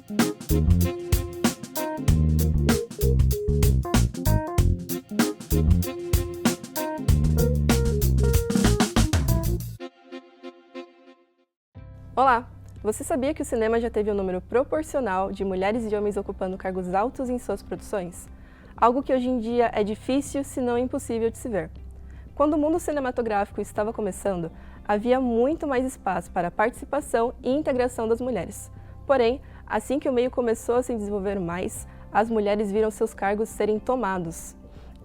Olá! Você sabia que o cinema já teve um número proporcional de mulheres e homens ocupando cargos altos em suas produções? Algo que hoje em dia é difícil, se não impossível de se ver. Quando o mundo cinematográfico estava começando, havia muito mais espaço para a participação e integração das mulheres. Porém, assim que o meio começou a se desenvolver mais, as mulheres viram seus cargos serem tomados.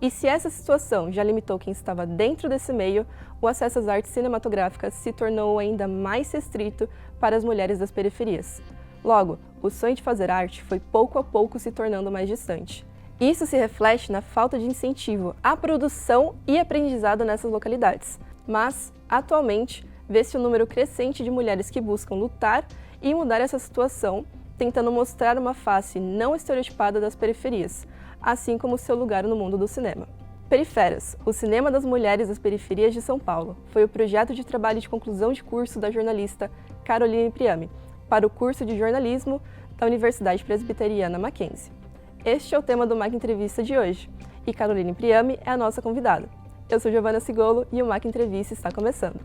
E se essa situação já limitou quem estava dentro desse meio, o acesso às artes cinematográficas se tornou ainda mais restrito para as mulheres das periferias. Logo, o sonho de fazer arte foi pouco a pouco se tornando mais distante. Isso se reflete na falta de incentivo à produção e aprendizado nessas localidades. Mas, atualmente, vê-se um número crescente de mulheres que buscam lutar e mudar essa situação, tentando mostrar uma face não estereotipada das periferias, assim como seu lugar no mundo do cinema. Periferas, o cinema das mulheres das periferias de São Paulo, foi o projeto de trabalho de conclusão de curso da jornalista Caroline Priame, para o curso de jornalismo da Universidade Presbiteriana Mackenzie. Este é o tema do MAC Entrevista de hoje, e Caroline Priame é a nossa convidada. Eu sou Giovana Sigolo e o MAC Entrevista está começando.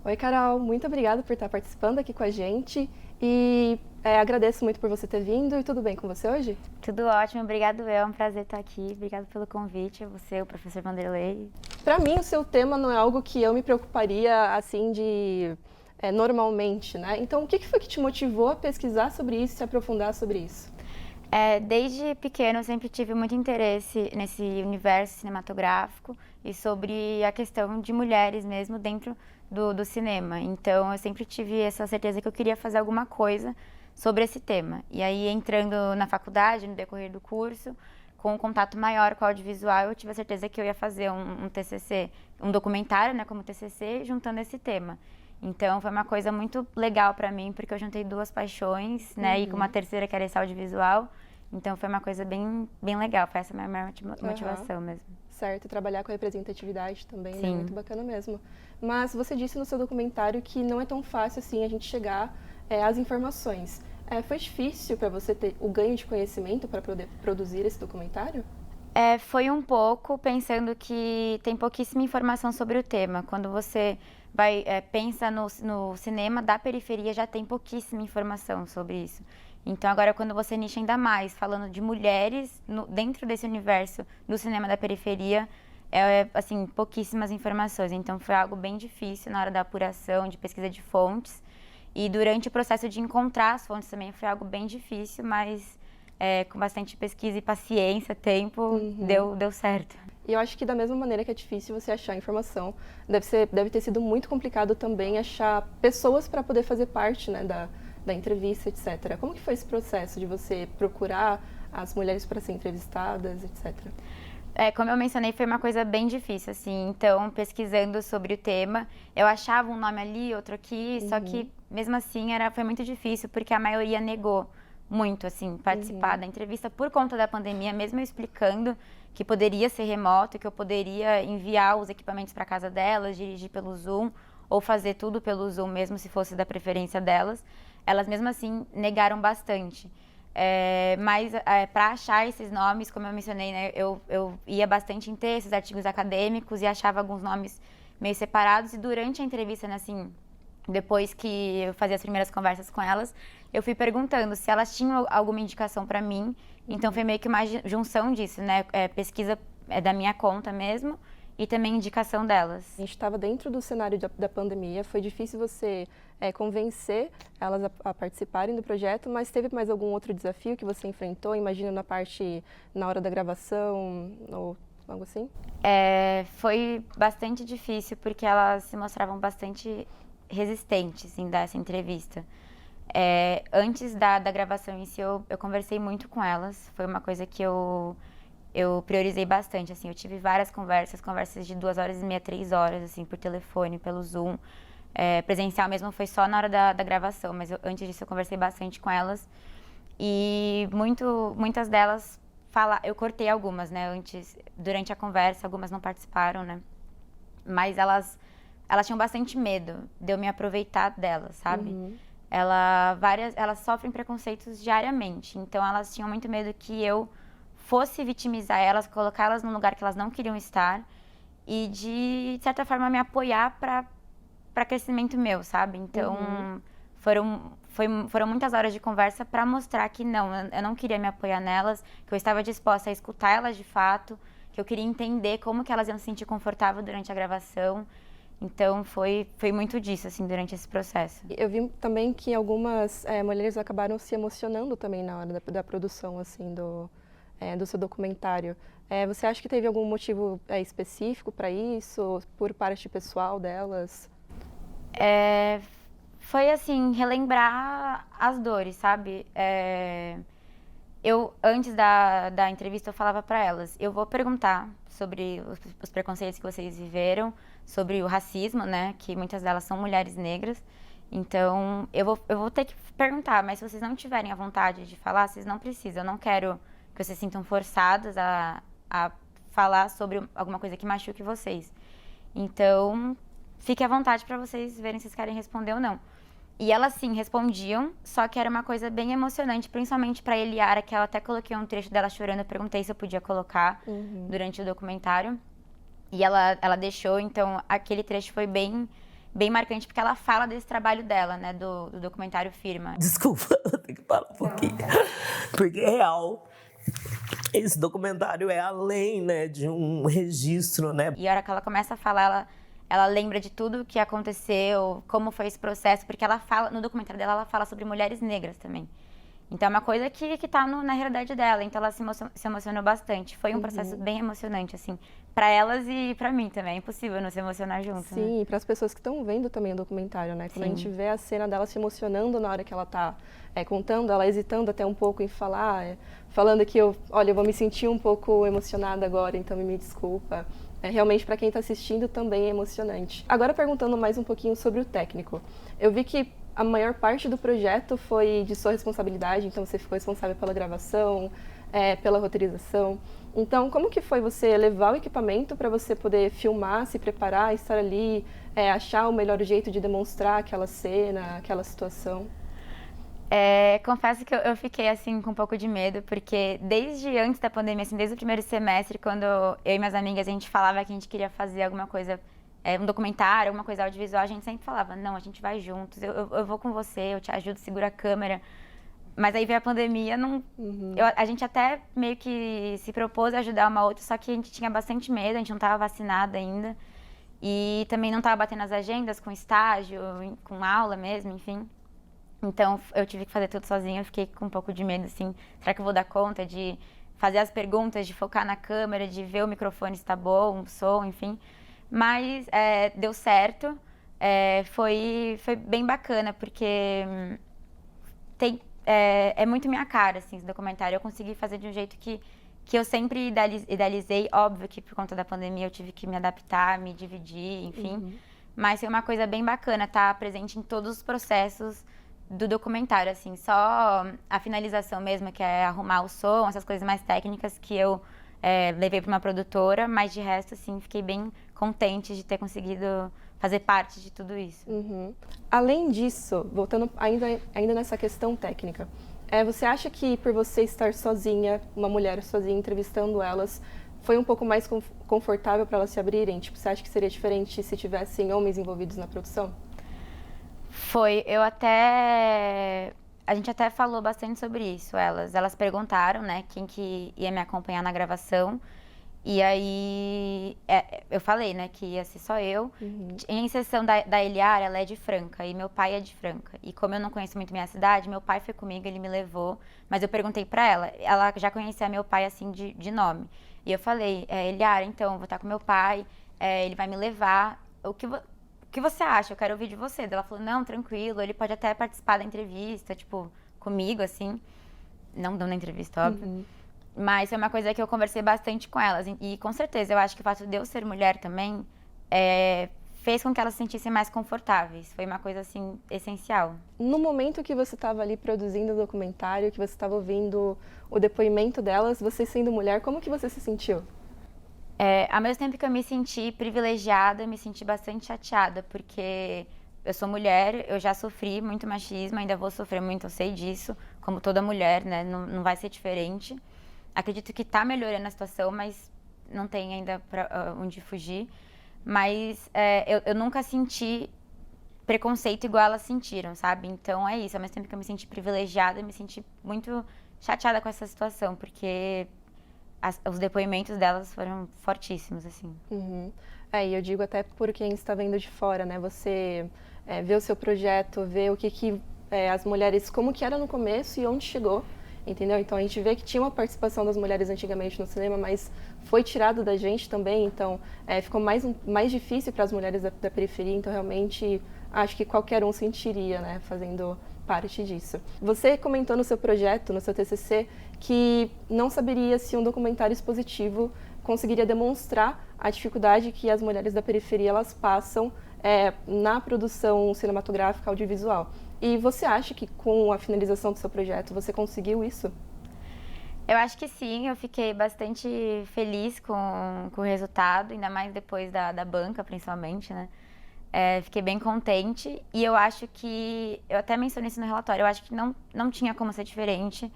Oi, Carol, muito obrigada por estar participando aqui com a gente e agradeço muito por você ter vindo. E tudo bem com você hoje? Tudo ótimo, obrigado, é um prazer estar aqui. Obrigado pelo convite, você, o professor Vanderlei. Para mim, o seu tema não é algo que eu me preocuparia assim normalmente, né? Então, o que foi que te motivou a pesquisar sobre isso e se aprofundar sobre isso? Desde pequeno eu sempre tive muito interesse nesse universo cinematográfico e sobre a questão de mulheres mesmo dentro do cinema. Então eu sempre tive essa certeza que eu queria fazer alguma coisa sobre esse tema. E aí entrando na faculdade, no decorrer do curso, com um contato maior com o audiovisual, eu tive a certeza que eu ia fazer um TCC, um documentário, né, como TCC, juntando esse tema. Então foi uma coisa muito legal para mim, porque eu juntei duas paixões, né, e com uma terceira que era esse audiovisual. Então foi uma coisa bem legal, foi essa a minha maior motivação mesmo. Certo, trabalhar com a representatividade também, Sim. Né? Muito bacana mesmo. Mas você disse no seu documentário que não é tão fácil assim a gente chegar às informações. Foi difícil para você ter o ganho de conhecimento para poder produzir esse documentário? Foi um pouco pensando que tem pouquíssima informação sobre o tema. Quando você pensa no cinema da periferia, já tem pouquíssima informação sobre isso. Então agora quando você nicha ainda mais, falando de mulheres dentro desse universo do cinema da periferia, assim, pouquíssimas informações. Então foi algo bem difícil na hora da apuração, de pesquisa de fontes. E durante o processo de encontrar as fontes também foi algo bem difícil, mas com bastante pesquisa e paciência, tempo, deu certo. E eu acho que da mesma maneira que é difícil você achar informação, deve ter sido muito complicado também achar pessoas para poder fazer parte, né, da entrevista, etc. Como que foi esse processo de você procurar as mulheres para ser entrevistadas, etc? Como eu mencionei, foi uma coisa bem difícil, assim. Então, pesquisando sobre o tema, eu achava um nome ali, outro aqui, só que mesmo assim foi muito difícil, porque a maioria negou muito, assim, participar da entrevista por conta da pandemia, mesmo eu explicando que poderia ser remoto, que eu poderia enviar os equipamentos para casa delas, dirigir pelo Zoom, ou fazer tudo pelo Zoom, mesmo se fosse da preferência delas. Elas mesmo assim negaram bastante. Mas para achar esses nomes, como eu mencionei, né, eu ia bastante em textos, artigos acadêmicos e achava alguns nomes meio separados. E durante a entrevista, né, assim, depois que eu fazia as primeiras conversas com elas, eu fui perguntando se elas tinham alguma indicação para mim. Então foi meio que uma junção disso, né? Pesquisa da minha conta mesmo e também indicação delas. A gente estava dentro do cenário da pandemia, foi difícil você convencer elas a participarem do projeto, mas teve mais algum outro desafio que você enfrentou? Imagina na hora da gravação ou algo assim? Foi bastante difícil porque elas se mostravam bastante resistentes em dar essa entrevista. Antes da gravação em si, eu conversei muito com elas, foi uma coisa que eu priorizei bastante, assim, eu tive várias conversas de 2h30, 3 horas, assim, por telefone, pelo Zoom. Presencial mesmo foi só na hora da gravação, mas antes disso eu conversei bastante com elas. E muitas delas eu cortei algumas, né, durante a conversa, algumas não participaram, né. Mas elas tinham bastante medo de eu me aproveitar delas, sabe? elas sofrem preconceitos diariamente. Então elas tinham muito medo que eu fosse vitimizar elas, colocar elas num lugar que elas não queriam estar e de certa forma me apoiar para crescimento meu, sabe? Então foram muitas horas de conversa para mostrar que não, eu não queria me apoiar nelas, que eu estava disposta a escutar elas de fato, que eu queria entender como que elas iam se sentir confortável durante a gravação. Então foi muito disso, assim, durante esse processo. Eu vi também que algumas mulheres acabaram se emocionando também na hora da produção, assim, do seu documentário. Você acha que teve algum motivo específico para isso, por parte pessoal delas? Foi assim, relembrar as dores, sabe? Eu, antes da entrevista, eu falava para elas, eu vou perguntar sobre os preconceitos que vocês viveram, sobre o racismo, né? Que muitas delas são mulheres negras. Então, eu vou ter que perguntar, mas se vocês não tiverem a vontade de falar, vocês não precisam. Eu não quero que vocês se sintam forçadas a falar sobre alguma coisa que machuque vocês. Então, fique à vontade para vocês verem se vocês querem responder ou não. E elas sim respondiam, só que era uma coisa bem emocionante, principalmente para Eliara, que eu até coloquei um trecho dela chorando, eu perguntei se eu podia colocar durante o documentário. E ela deixou, então aquele trecho foi bem marcante, porque ela fala desse trabalho dela, né, do documentário Firma. Desculpa, eu tenho que parar um pouquinho, porque é real. Esse documentário é além, né, de um registro, né? E a hora que ela começa a falar, ela lembra de tudo o que aconteceu, como foi esse processo, porque ela fala, no documentário dela, ela fala sobre mulheres negras também. Então é uma coisa que tá na realidade dela, então ela se emocionou bastante. Foi um processo bem emocionante, assim, para elas e para mim também. É impossível não se emocionar junto. Sim, né? e para as pessoas que estão vendo também o documentário, né? Quando a gente vê a cena dela se emocionando na hora que ela tá contando, ela hesitando até um pouco em falar, falando que eu vou me sentir um pouco emocionada agora, então me desculpa. Realmente, para quem está assistindo, também é emocionante. Agora, perguntando mais um pouquinho sobre o técnico. Eu vi que a maior parte do projeto foi de sua responsabilidade, então você ficou responsável pela gravação, pela roteirização. Então, como que foi você levar o equipamento para você poder filmar, se preparar, estar ali, achar o melhor jeito de demonstrar aquela cena, aquela situação? Confesso que eu fiquei, assim, com um pouco de medo, porque desde antes da pandemia, assim, desde o primeiro semestre, quando eu e minhas amigas, a gente falava que a gente queria fazer alguma coisa, um documentário, alguma coisa audiovisual, a gente sempre falava, não, a gente vai juntos, eu vou com você, eu te ajudo, segura a câmera. Mas aí veio a pandemia, a gente até meio que se propôs a ajudar uma outra, só que a gente tinha bastante medo, a gente não estava vacinada ainda. E também não estava batendo as agendas com estágio, com aula mesmo, enfim. Então, eu tive que fazer tudo sozinha, eu fiquei com um pouco de medo, assim, será que eu vou dar conta de fazer as perguntas, de focar na câmera, de ver o microfone se tá bom, o som, enfim. Mas deu certo, foi bem bacana, porque é muito minha cara, assim, esse documentário. Eu consegui fazer de um jeito que eu sempre idealizei. Óbvio que por conta da pandemia eu tive que me adaptar, me dividir, enfim. Mas foi uma coisa bem bacana estar presente em todos os processos do documentário, assim. Só a finalização mesmo, que é arrumar o som, essas coisas mais técnicas que eu levei para uma produtora. Mas de resto, assim, fiquei bem contente de ter conseguido fazer parte de tudo isso. Além disso, voltando ainda nessa questão técnica, você acha que por você estar sozinha, uma mulher sozinha, entrevistando elas, foi um pouco mais confortável para elas se abrirem? Tipo, você acha que seria diferente se tivessem homens envolvidos na produção? Foi, a gente até falou bastante sobre isso, elas perguntaram, né, quem que ia me acompanhar na gravação, e aí eu falei, né, que ia ser só eu. Em exceção da Eliara, ela é de Franca, e meu pai é de Franca, e como eu não conheço muito minha cidade, meu pai foi comigo, ele me levou, mas eu perguntei pra ela já conhecia meu pai, assim, de nome, e eu falei, Eliara, então, eu vou estar com meu pai, ele vai me levar, o que você acha? Eu quero ouvir de você. Ela falou, não, tranquilo, ele pode até participar da entrevista, tipo, comigo, assim. Não dando entrevista, óbvio. Mas foi uma coisa que eu conversei bastante com elas. E com certeza, eu acho que o fato de eu ser mulher também fez com que elas se sentissem mais confortáveis. Foi uma coisa, assim, essencial. No momento que você estava ali produzindo o documentário, que você estava ouvindo o depoimento delas, você sendo mulher, como que você se sentiu? Ao mesmo tempo que eu me senti privilegiada, eu me senti bastante chateada, porque eu sou mulher, eu já sofri muito machismo, ainda vou sofrer muito, eu sei disso, como toda mulher, né? Não vai ser diferente. Acredito que tá melhorando a situação, mas não tem ainda onde fugir. Mas eu nunca senti preconceito igual elas sentiram, sabe? Então é isso, ao mesmo tempo que eu me senti privilegiada, eu me senti muito chateada com essa situação, porque os depoimentos delas foram fortíssimos, assim. Uhum. E eu digo até por quem está vendo de fora, né? Você vê o seu projeto, vê o que as mulheres, como que era no começo e onde chegou, entendeu? Então a gente vê que tinha uma participação das mulheres antigamente no cinema, mas foi tirado da gente também, então ficou mais difícil para as mulheres da periferia, então realmente acho que qualquer um sentiria, né, fazendo parte disso. Você comentou no seu projeto, no seu TCC, que não saberia se um documentário expositivo conseguiria demonstrar a dificuldade que as mulheres da periferia elas passam na produção cinematográfica audiovisual. E você acha que com a finalização do seu projeto você conseguiu isso? Eu acho que sim, eu fiquei bastante feliz com o resultado, ainda mais depois da banca, principalmente, né? Fiquei bem contente e eu acho que, eu até mencionei isso no relatório, eu acho que não tinha como ser diferente.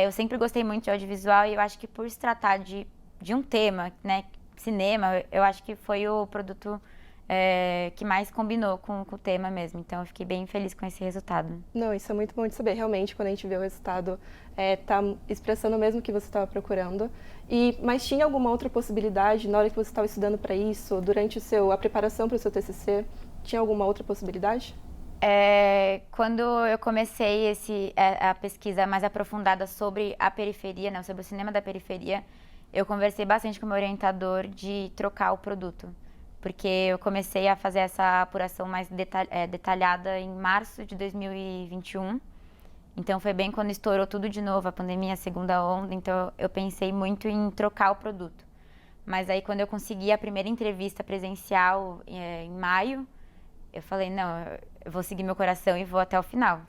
Eu sempre gostei muito de audiovisual e eu acho que por se tratar de um tema, né, cinema, eu acho que foi o produto que mais combinou com o tema mesmo. Então eu fiquei bem feliz com esse resultado. Não, isso é muito bom de saber. Realmente, quando a gente vê o resultado, tá expressando mesmo o que você estava procurando. Mas tinha alguma outra possibilidade na hora que você estava estudando para isso, durante a preparação para o seu TCC? Tinha alguma outra possibilidade? Quando eu comecei a pesquisa mais aprofundada sobre a periferia, né, sobre o cinema da periferia, eu conversei bastante com o meu orientador de trocar o produto. Porque eu comecei a fazer essa apuração mais detalhada em março de 2021. Então foi bem quando estourou tudo de novo, a pandemia, a segunda onda. Então eu pensei muito em trocar o produto. Mas aí quando eu consegui a primeira entrevista presencial em maio, eu falei, não, eu vou seguir meu coração e vou até o final.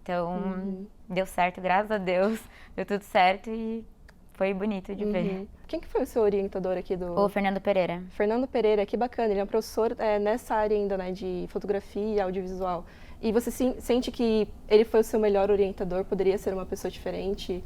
Então deu certo, graças a Deus, deu tudo certo e foi bonito de ver. Quem que foi o seu orientador aqui do... O Fernando Pereira. Fernando Pereira, que bacana, ele é um professor nessa área ainda, né, de fotografia e audiovisual. E você sente que ele foi o seu melhor orientador, poderia ser uma pessoa diferente?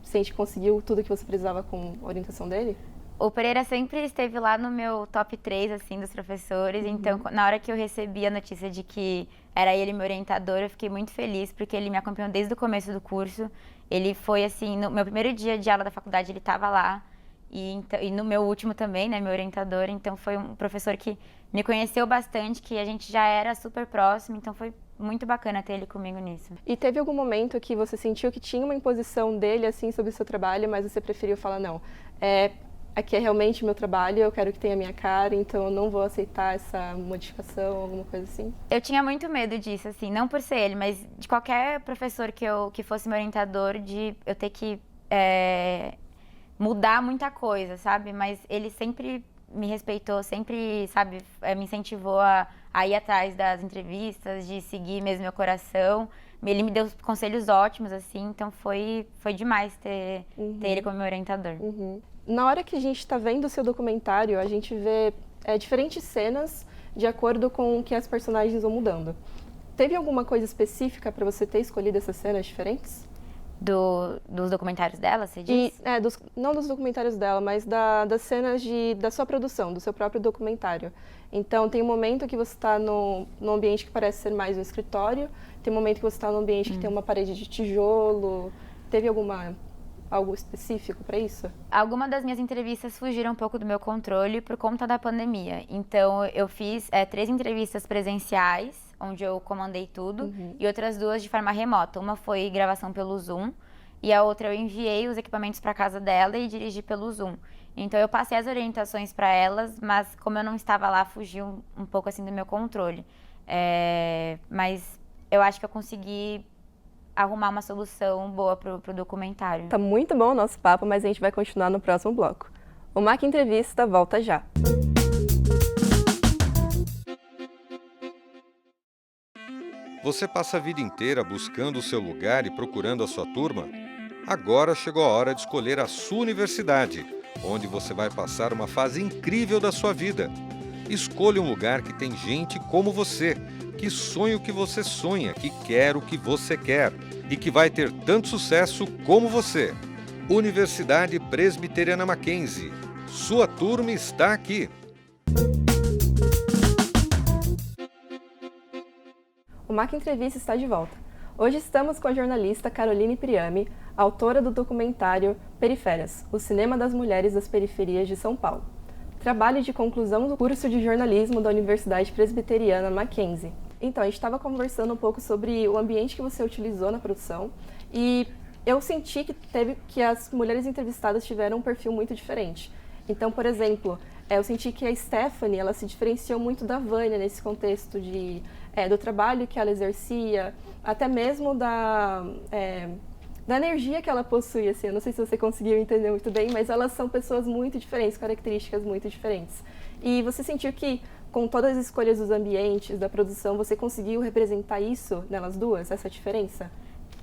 Sente que conseguiu tudo que você precisava com a orientação dele? O Pereira sempre esteve lá no meu top 3, assim, dos professores. Então, na hora que eu recebi a notícia de que era ele meu orientador, eu fiquei muito feliz, porque ele me acompanhou desde o começo do curso. Ele foi, assim, no meu primeiro dia de aula da faculdade, ele estava lá. E no meu último também, né, meu orientador. Então, foi um professor que me conheceu bastante, que a gente já era super próximo. Então, foi muito bacana ter ele comigo nisso. E teve algum momento que você sentiu que tinha uma imposição dele, assim, sobre o seu trabalho, mas você preferiu falar, não, aqui é realmente meu trabalho, eu quero que tenha a minha cara, então eu não vou aceitar essa modificação, alguma coisa assim? Eu tinha muito medo disso, assim, não por ser ele, mas de qualquer professor que fosse meu orientador, de eu ter que mudar muita coisa, sabe? Mas ele sempre me respeitou, sempre, sabe, me incentivou a ir atrás das entrevistas, de seguir mesmo meu coração. Ele me deu conselhos ótimos, assim, então foi demais ter ele como meu orientador. Na hora que a gente está vendo o seu documentário, a gente vê diferentes cenas de acordo com o que as personagens vão mudando. Teve alguma coisa específica para você ter escolhido essas cenas diferentes? Dos documentários dela, você diz? Não dos documentários dela, mas das cenas da sua produção, do seu próprio documentário. Então, tem um momento que você está num ambiente que parece ser mais um escritório, tem um momento que você está num ambiente que tem uma parede de tijolo. Teve algo específico para isso? Algumas das minhas entrevistas fugiram um pouco do meu controle por conta da pandemia. Então, eu fiz 3 entrevistas presenciais, onde eu comandei tudo, e outras 2 de forma remota. Uma foi gravação pelo Zoom, e a outra eu enviei os equipamentos para casa dela e dirigi pelo Zoom. Então, eu passei as orientações para elas, mas como eu não estava lá, fugiu um pouco assim do meu controle. Mas eu acho que eu consegui arrumar uma solução boa pro documentário. Tá muito bom o nosso papo, mas a gente vai continuar no próximo bloco. O Mac Entrevista volta já. Você passa a vida inteira buscando o seu lugar e procurando a sua turma? Agora chegou a hora de escolher a sua universidade, onde você vai passar uma fase incrível da sua vida. Escolha um lugar que tem gente como você, que sonha o que você sonha, que quer o que você quer e que vai ter tanto sucesso como você. Universidade Presbiteriana Mackenzie. Sua turma está aqui. O Mac Entrevista está de volta. Hoje estamos com a jornalista Caroline Priami, autora do documentário Periférias, o cinema das mulheres das periferias de São Paulo. Trabalho de conclusão do curso de jornalismo da Universidade Presbiteriana Mackenzie. Então, a gente estava conversando um pouco sobre o ambiente que você utilizou na produção e eu senti que as mulheres entrevistadas tiveram um perfil muito diferente. Então, por exemplo, eu senti que a Stephanie, ela se diferenciou muito da Vânia nesse contexto do trabalho que ela exercia, até mesmo da energia que ela possui, assim. Eu não sei se você conseguiu entender muito bem, mas elas são pessoas muito diferentes, características muito diferentes. E você sentiu que, com todas as escolhas dos ambientes, da produção, você conseguiu representar isso nelas duas, essa diferença?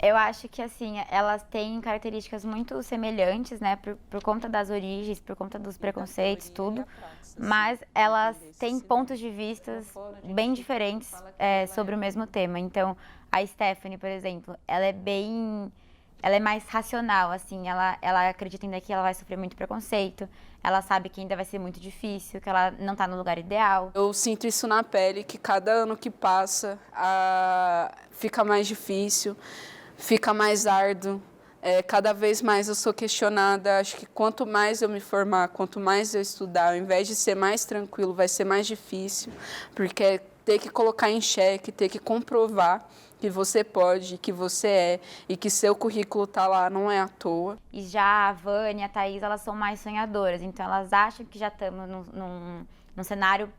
Eu acho que, assim, elas têm características muito semelhantes, né, por conta das origens, por conta dos preconceitos, tudo, mas elas têm pontos de vista bem diferentes sobre o mesmo tema. Então, a Stephanie, por exemplo, ela é mais racional, assim, ela acredita ainda que ela vai sofrer muito preconceito, ela sabe que ainda vai ser muito difícil, que ela não está no lugar ideal. Eu sinto isso na pele, que cada ano que passa fica mais difícil, fica mais árduo. Cada vez mais eu sou questionada. Acho que quanto mais eu me formar, quanto mais eu estudar, ao invés de ser mais tranquilo, vai ser mais difícil, porque é ter que colocar em xeque, ter que comprovar que você pode, que você é e que seu currículo está lá, não é à toa. E já a Vânia e a Thaís, elas são mais sonhadoras, então elas acham que já estamos num cenário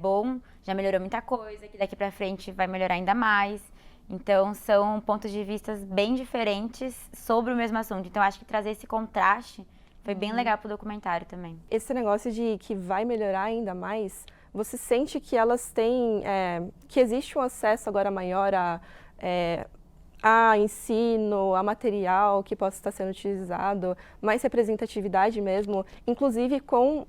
bom, já melhorou muita coisa, que daqui para frente vai melhorar ainda mais. Então, são pontos de vista bem diferentes sobre o mesmo assunto. Então, acho que trazer esse contraste foi bem legal pro documentário também. Esse negócio de que vai melhorar ainda mais, você sente que elas têm, que existe um acesso agora maior a ensino, a material que possa estar sendo utilizado, mais representatividade mesmo, inclusive com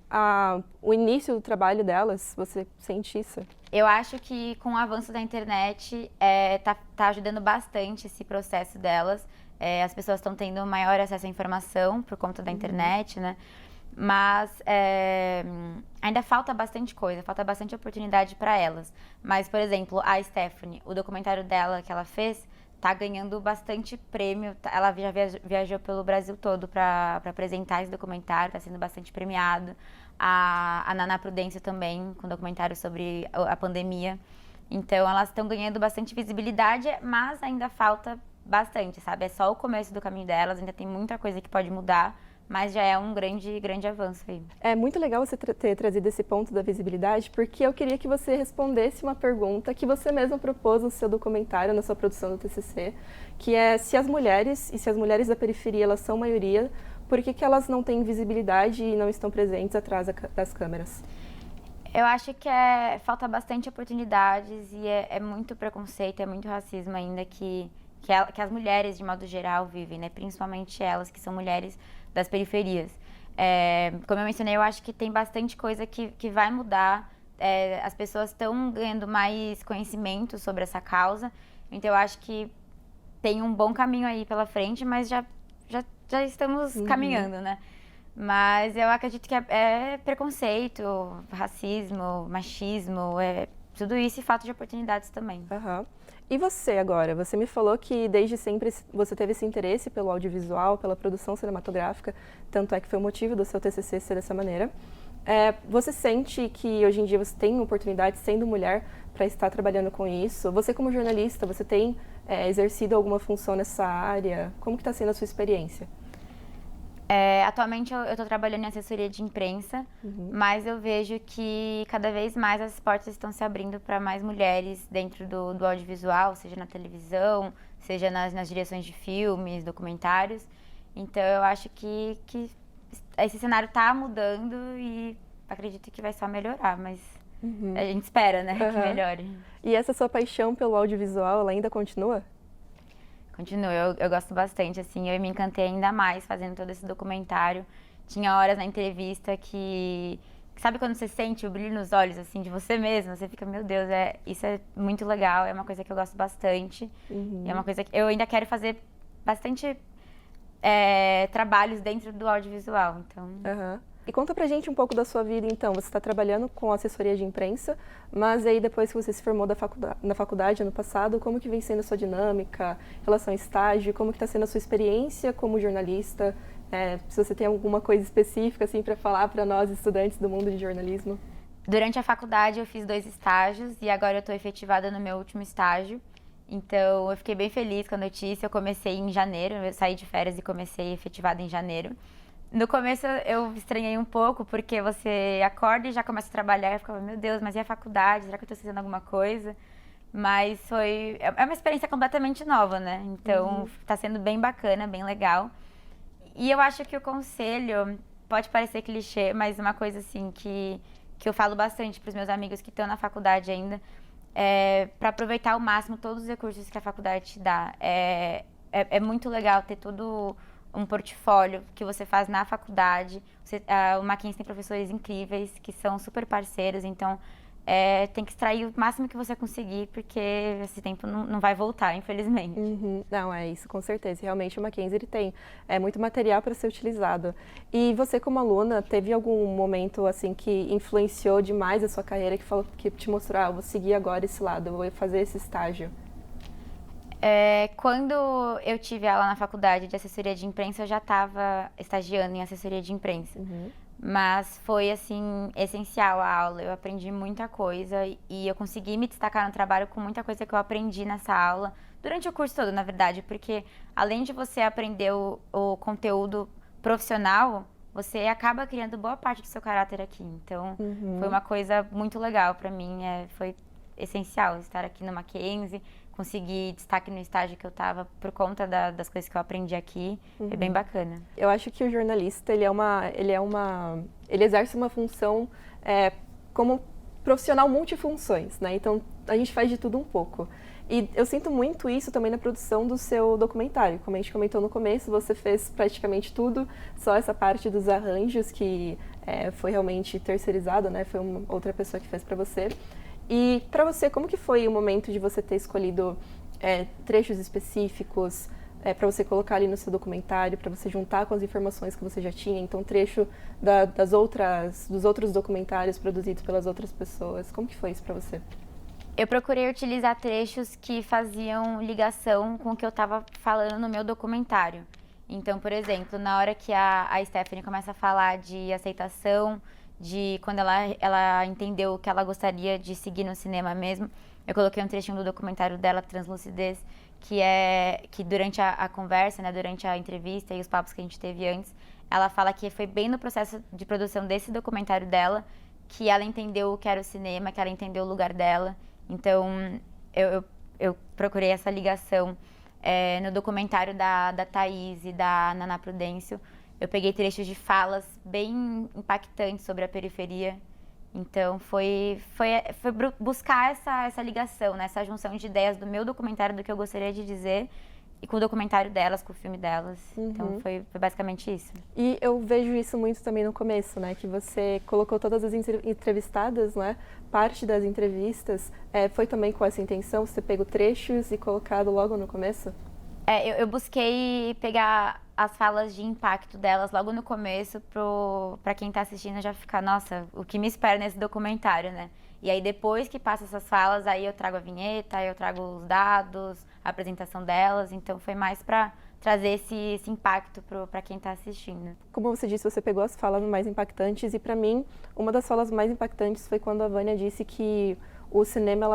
o início do trabalho delas, você sente isso? Eu acho que com o avanço da internet tá ajudando bastante esse processo delas. As pessoas estão tendo maior acesso à informação por conta da internet, né? Mas ainda falta bastante coisa, falta bastante oportunidade para elas. Mas, por exemplo, a Stephanie, o documentário dela que ela fez, tá ganhando bastante prêmio. Ela já viajou pelo Brasil todo para apresentar esse documentário, tá sendo bastante premiado. A Naná Prudêncio também, com documentário sobre a pandemia. Então, elas estão ganhando bastante visibilidade, mas ainda falta bastante, sabe? É só o começo do caminho delas, ainda tem muita coisa que pode mudar, mas já é um grande avanço aí. É muito legal você ter trazido esse ponto da visibilidade, porque eu queria que você respondesse uma pergunta que você mesma propôs no seu documentário, na sua produção do TCC, que é se as mulheres da periferia, elas são maioria, por que elas não têm visibilidade e não estão presentes atrás das câmeras? Eu acho que falta bastante oportunidades e é muito preconceito, é muito racismo ainda que as mulheres, de modo geral, vivem, né? Principalmente elas, que são mulheres das periferias. Como eu mencionei, eu acho que tem bastante coisa que vai mudar. As pessoas estão ganhando mais conhecimento sobre essa causa, então eu acho que tem um bom caminho aí pela frente, mas já estamos caminhando, né? Mas eu acredito que é preconceito, racismo, machismo, tudo isso e falta de oportunidades também. Uhum. E você agora? Você me falou que desde sempre você teve esse interesse pelo audiovisual, pela produção cinematográfica, tanto é que foi o motivo do seu TCC ser dessa maneira. Você sente que hoje em dia você tem oportunidade, sendo mulher, para estar trabalhando com isso? Você como jornalista, você tem exercido alguma função nessa área? Como que está sendo a sua experiência? Atualmente eu estou trabalhando em assessoria de imprensa, mas eu vejo que cada vez mais as portas estão se abrindo para mais mulheres dentro do audiovisual, seja na televisão, seja nas direções de filmes, documentários. Então eu acho que esse cenário está mudando e acredito que vai só melhorar, mas a gente espera, né, que melhore. E essa sua paixão pelo audiovisual, ela ainda continua? Continua, eu gosto bastante, assim, eu me encantei ainda mais fazendo todo esse documentário. Tinha horas na entrevista que Sabe quando você sente o brilho nos olhos, assim, de você mesma? Você fica, meu Deus, isso é muito legal, é uma coisa que eu gosto bastante. É uma coisa que eu ainda quero fazer bastante trabalhos dentro do audiovisual, então... Aham. E conta pra gente um pouco da sua vida, então. Você está trabalhando com assessoria de imprensa, mas aí depois que você se formou na faculdade ano passado, como que vem sendo a sua dinâmica, em relação ao estágio, como que está sendo a sua experiência como jornalista? Se você tem alguma coisa específica assim para falar para nós, estudantes do mundo de jornalismo. Durante a faculdade eu fiz 2 estágios e agora eu estou efetivada no meu último estágio. Então eu fiquei bem feliz com a notícia. Eu comecei em janeiro, eu saí de férias e comecei efetivada em janeiro. No começo eu estranhei um pouco, porque você acorda e já começa a trabalhar. Eu ficava, meu Deus, mas e a faculdade? Será que eu estou fazendo alguma coisa? Mas é uma experiência completamente nova, né? Então está sendo bem bacana, bem legal. E eu acho que o conselho, pode parecer clichê, mas uma coisa assim que eu falo bastante para os meus amigos que estão na faculdade ainda, para aproveitar ao máximo todos os recursos que a faculdade te dá. É muito legal ter todo um portfólio que você faz na faculdade. O Mackenzie tem professores incríveis, que são super parceiros, então tem que extrair o máximo que você conseguir, porque esse tempo não vai voltar, infelizmente. Não, é isso, com certeza. Realmente o Mackenzie ele tem muito material para ser utilizado. E você, como aluna, teve algum momento assim que influenciou demais a sua carreira, que te mostrou, eu vou seguir agora esse lado, eu vou fazer esse estágio? Quando eu tive aula na faculdade de assessoria de imprensa, eu já estava estagiando em assessoria de imprensa. Mas foi, assim, essencial a aula. Eu aprendi muita coisa e eu consegui me destacar no trabalho com muita coisa que eu aprendi nessa aula, durante o curso todo, na verdade, porque além de você aprender o conteúdo profissional, você acaba criando boa parte do seu caráter aqui. Então, foi uma coisa muito legal para mim, foi essencial estar aqui no Mackenzie, conseguir destaque no estágio que eu estava por conta das coisas que eu aprendi aqui. É bem bacana. Eu acho que o jornalista, ele exerce uma função como profissional multifunções, né? Então, a gente faz de tudo um pouco. E eu sinto muito isso também na produção do seu documentário. Como a gente comentou no começo, você fez praticamente tudo, só essa parte dos arranjos que foi realmente terceirizada, né? Foi uma outra pessoa que fez para você. E para você, como que foi o momento de você ter escolhido trechos específicos para você colocar ali no seu documentário, para você juntar com as informações que você já tinha? Então, trecho dos outros documentários produzidos pelas outras pessoas. Como que foi isso para você? Eu procurei utilizar trechos que faziam ligação com o que eu estava falando no meu documentário. Então, por exemplo, na hora que a Stephanie começa a falar de aceitação, de quando ela entendeu que ela gostaria de seguir no cinema mesmo, eu coloquei um trechinho do documentário dela, Translucidez, que durante a conversa, né, durante a entrevista e os papos que a gente teve antes, ela fala que foi bem no processo de produção desse documentário dela que ela entendeu o que era o cinema, que ela entendeu o lugar dela. Então, eu procurei essa ligação. No documentário da Thaís e da Naná Prudêncio, eu peguei trechos de falas bem impactantes sobre a periferia. Então, foi buscar essa ligação, né? Essa junção de ideias do meu documentário, do que eu gostaria de dizer, e com o documentário delas, com o filme delas. Então, foi basicamente isso. E eu vejo isso muito também no começo, né? Que você colocou todas as entrevistadas, né? Parte das entrevistas foi também com essa intenção? Você pegou trechos e colocado logo no começo? Eu busquei pegar as falas de impacto delas logo no começo, pra quem tá assistindo já ficar, nossa, o que me espera nesse documentário, né? E aí depois que passa essas falas, aí eu trago a vinheta, aí eu trago os dados, a apresentação delas, então foi mais pra trazer esse impacto pra quem tá assistindo. Como você disse, você pegou as falas mais impactantes e pra mim, uma das falas mais impactantes foi quando a Vânia disse que o cinema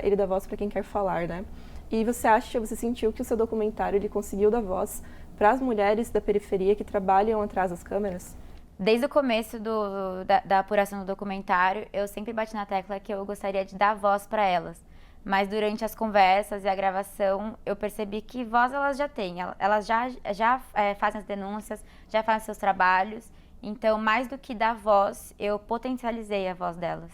ele dá voz pra quem quer falar, né? E você sentiu que o seu documentário ele conseguiu dar voz para as mulheres da periferia que trabalham atrás das câmeras? Desde o começo da apuração do documentário, eu sempre bati na tecla que eu gostaria de dar voz para elas. Mas durante as conversas e a gravação, eu percebi que voz elas já têm. Elas já fazem as denúncias, já fazem seus trabalhos. Então, mais do que dar voz, eu potencializei a voz delas.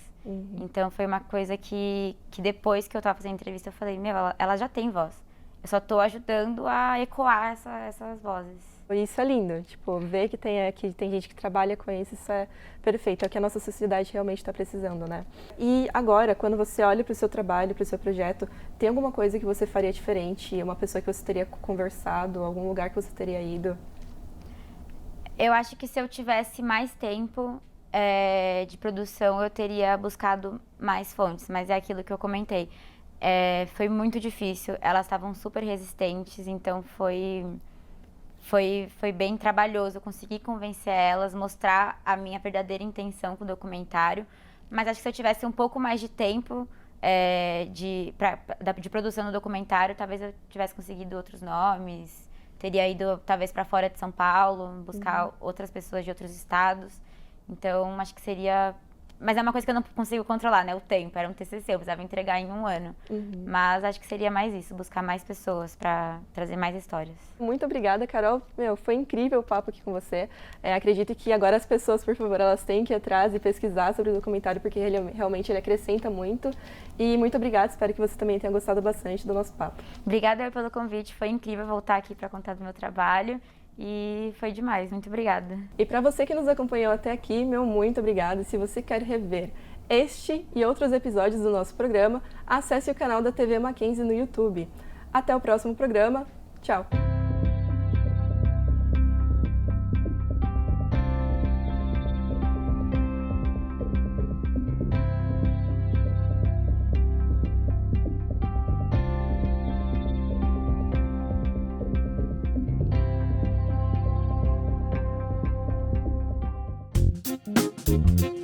Então, foi uma coisa que depois que eu estava fazendo a entrevista, eu falei, ela já tem voz. Eu só estou ajudando a ecoar essas vozes. Isso é lindo, tipo, ver que tem gente que trabalha com isso é perfeito, é o que a nossa sociedade realmente está precisando, né? E agora, quando você olha para o seu trabalho, para o seu projeto, tem alguma coisa que você faria diferente? Uma pessoa que você teria conversado, algum lugar que você teria ido? Eu acho que se eu tivesse mais tempo de produção, eu teria buscado mais fontes, mas é aquilo que eu comentei. Foi muito difícil, elas estavam super resistentes, então foi bem trabalhoso. Eu consegui convencer elas, mostrar a minha verdadeira intenção com o documentário, mas acho que se eu tivesse um pouco mais de tempo de produção do documentário, talvez eu tivesse conseguido outros nomes, teria ido talvez para fora de São Paulo, buscar outras pessoas de outros estados. Então, acho que seria... Mas é uma coisa que eu não consigo controlar, né? O tempo, era um TCC, eu precisava entregar em 1 ano. Mas acho que seria mais isso, buscar mais pessoas para trazer mais histórias. Muito obrigada, Carol. Foi incrível o papo aqui com você. Acredito que agora as pessoas, por favor, elas têm que ir atrás e pesquisar sobre o documentário, porque realmente ele acrescenta muito. E muito obrigada, espero que você também tenha gostado bastante do nosso papo. Obrigada pelo convite, foi incrível voltar aqui para contar do meu trabalho. E foi demais, muito obrigada. E para você que nos acompanhou até aqui, muito obrigada. Se você quer rever este e outros episódios do nosso programa, acesse o canal da TV Mackenzie no YouTube. Até o próximo programa. Tchau! Thank you.